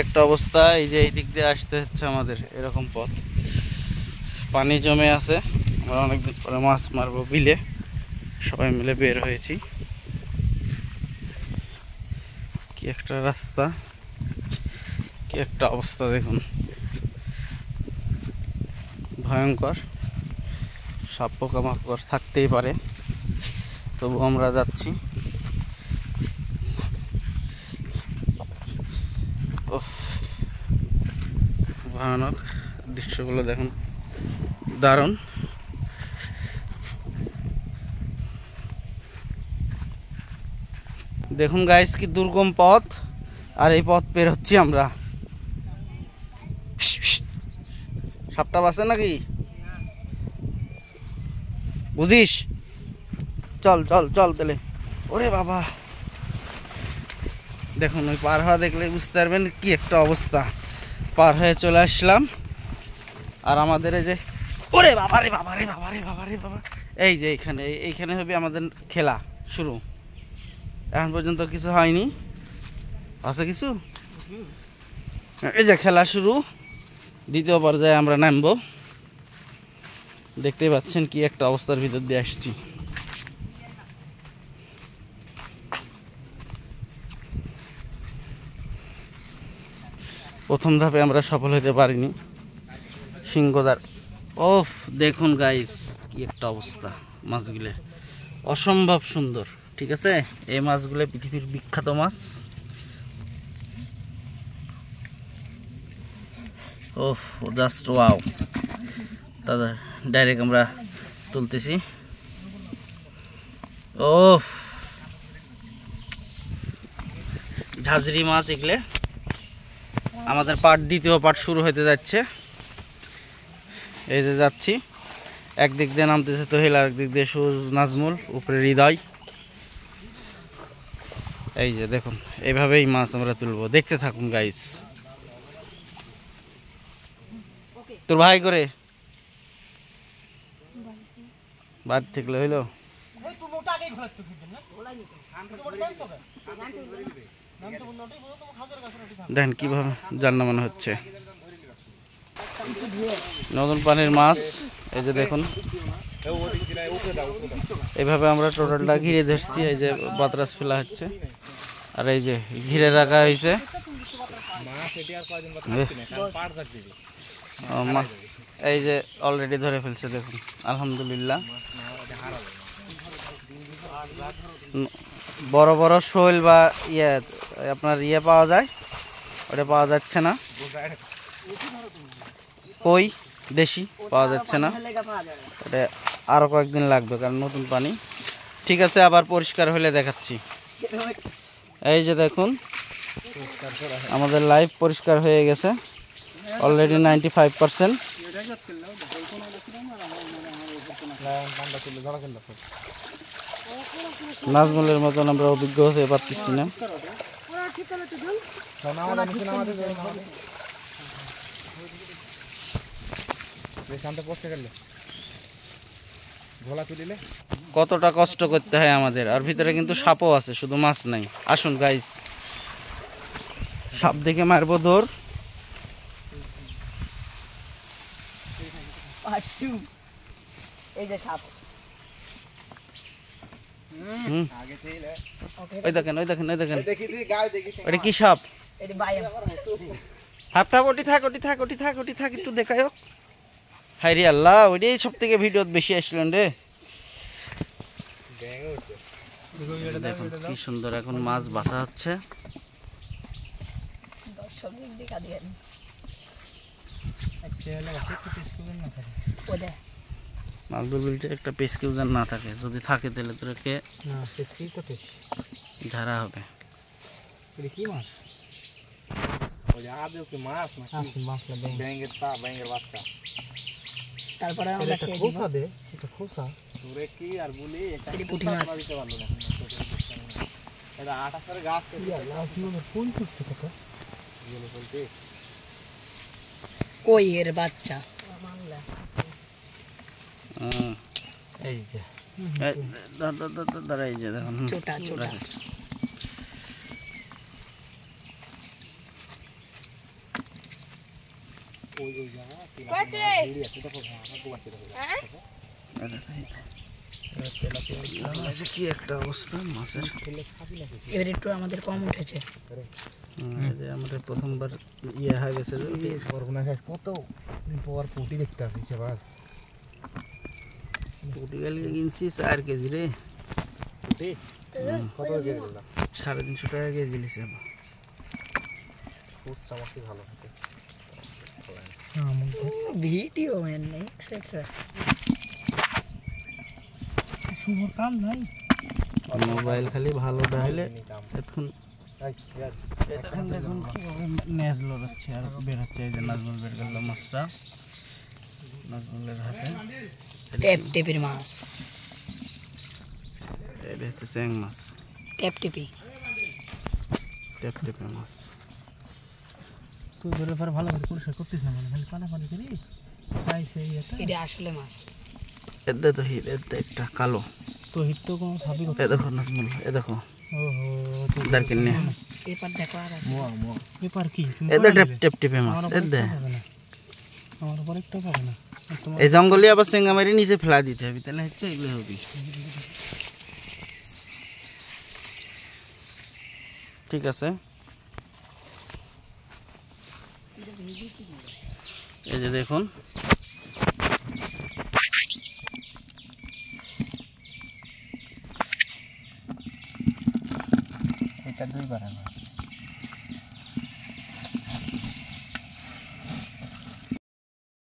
একটা অবস্থা, এই যে এই দিক দিয়ে আসতে হচ্ছে আমাদের, এরকম পথ, পানি জমে আছে। আমরা অনেকদিন পরে মাছ মারবো বিলে, সবাই মিলে বের হয়েছি। কি একটা রাস্তা, কি একটা অবস্থা দেখুন, ভয়ঙ্কর। সাপ পোকামাকড় থাকতেই পারে, তবু আমরা যাচ্ছি। ভয়ানক দৃশ্যগুলো দেখুন, দারুণ। দেখুন গাইস, কি দুর্গম পথ, আর এই পথ পের হচ্ছি আমরা। সাপটা বাসে নাকি বুঝিস? চল চল চল তাহলে। ওরে বাবা, দেখুন ওই পার হওয়া দেখলে বুঝতে পারবেন কি একটা অবস্থা। পার হয়ে চলে আসলাম, আর আমাদের এই যে, ওরে বাবা রে বাবা রে বাবা রে বাবা রে বাবা, এই যে এইখানে হবে আমাদের খেলা শুরু। এখন পর্যন্ত কিছু হয়নি, আছে কিছু, এই যে খেলা শুরু। দ্বিতীয় পর্যায়ে আমরা নামবো। দেখতেই পাচ্ছেন কি একটা অবস্থার ভিতর দিয়ে আসছি। প্রথম ধাপে আমরা সফল হতে পারিনি। সিংহদার, ও দেখুন গাইস, কি একটা অবস্থা। মাছগুলো অসম্ভব সুন্দর, ঠিক আছে? এই মাছগুলো পৃথিবীর বিখ্যাত মাছ। ওহ, জাস্ট ওয়াও। দাদা ডাইরেক্ট আমরা তুলতেছি। ও ঝাঁঝরি মাছ এগুলো। আমাদের দ্বিতীয় পার্ট শুরু হতে যাচ্ছে। এই যে যাচ্ছি, একদিক দিয়ে নামতেছে তোহিল, আর একদিক দিয়ে সুজ, নাজমুল, উপরে হৃদয়। এই যে দেখুন, এইভাবেই মাছ আমরা তুলবো, দেখতে থাকুন গাইস। তোর ভাই করে বাদ থাকলে হইলো। দেখেন কিভাবে জান্না মনে হচ্ছে, নতুন পানির মাছ। এই যে দেখুন, এইভাবে আমরা টোটালটা ঘিরে ধরছি। এই যে বাতরাস ফেলা হচ্ছে, আর এই যে ঘিরে রাখা হয়েছে। এই যে অলরেডি ধরে ফেলছে, দেখুন আলহামদুলিল্লাহ। বড় বড় শোল বা আপনার পাওয়া যায়, ওটা পাওয়া যাচ্ছে না। কই দেশি পাওয়া যাচ্ছে না, এটা আরো কয়েকদিন লাগবে, কারণ নতুন পানি। ঠিক আছে, আবার পরিষ্কার হলে দেখাচ্ছি। এই যে দেখুন, আমাদের লাইভ পরিষ্কার হয়ে গেছে অলরেডি 95%। নাজমুলের মতন আমরা অভিজ্ঞ হতে পারতেছি না। কতটা কষ্ট করতে হয় আমাদের, আর ভিতরে কিন্তু সাপও আছে, শুধু মাছ নাই। আসুন গাইস, সাপ দেখে মারবো দৌড়। এই যে সাপ, ওই দেখেন ওই দেখেন ওই দেখেন, এটা কি সাপ? হাত থাক, ওটি থাক ওটি থাক ওটি থাক ওটি থাক, একটু দেখায়। হাই রে আল্লাহ, ওইটাই সব থেকে ভিডিও বেশি আসলেন রে। দেখুন কি সুন্দর এখন মাছ বাছা হচ্ছে। মাছগুলো বলছে একটা পেস্কিউজার না থাকে, যদি থাকে তাহলে তোকে ঝাড়া হবে। কি মাছ? তারপরে আমরা খোসা দে, এটা খোসা দূরে কি আর বলি, এটা পুঁটি মাছ দিতে পারলো না। এটা আটা করে গাছ থেকে ফুল ছুটতে থাকে, এগুলো বলতে কই এর বাচ্চা। এই যে দাঁড়া, এই যে দেখুন ছোটা ছোটা। কি একটা অবস্থা মাছের। এবার একটু আমাদের কম উঠেছে। আমাদের প্রথমবার ইয়ে হয়ে গেছে কত পর পুঁটি দেখতে আসি সেবাস পুঁটি গেলে কিনছি 4 কেজি রে। কত কেজি 350 টাকা কেজি লিছে। খুচরা মাছই ভালো খেতে। ভিডিও ম্যান এক্সট্রা শুভর কাম নাই। মোবাইল খালি ভালো দেখাইলে এখন এখন দেখুন কিভাবে নেজ লড়াচ্ছে আর বের হচ্ছে। এই যে নাজমুল বের করলো মাছটা, নাজমুলের হাতে টেপের মাছ, এটা হচ্ছে চ্যাং মাছ, টেপে মাছ। তুই ধরে ফের ভালো করে পরিষ্কার করতিস না, মানে খালি পানি করি তাই সেই এটা আসলে মাছ। এতে তো হিট, এতে একটা কালো তো হিট তো কোনো সাবি এ দেখো নাজমুল, এ দেখো ওহো দারকিন নে পেপার দেখো আর আছে। পেপার কি এতে টেপে মাছ এতে। আমার উপর একটা পাবে না। এই জঙ্গলে আবার চেঙ্গা মারি নিচে ফেলা দিতে হবে, তাহলে হচ্ছে এগুলো হবে। ঠিক আছে, এই যে দেখুন এটা 2 বার মাছ।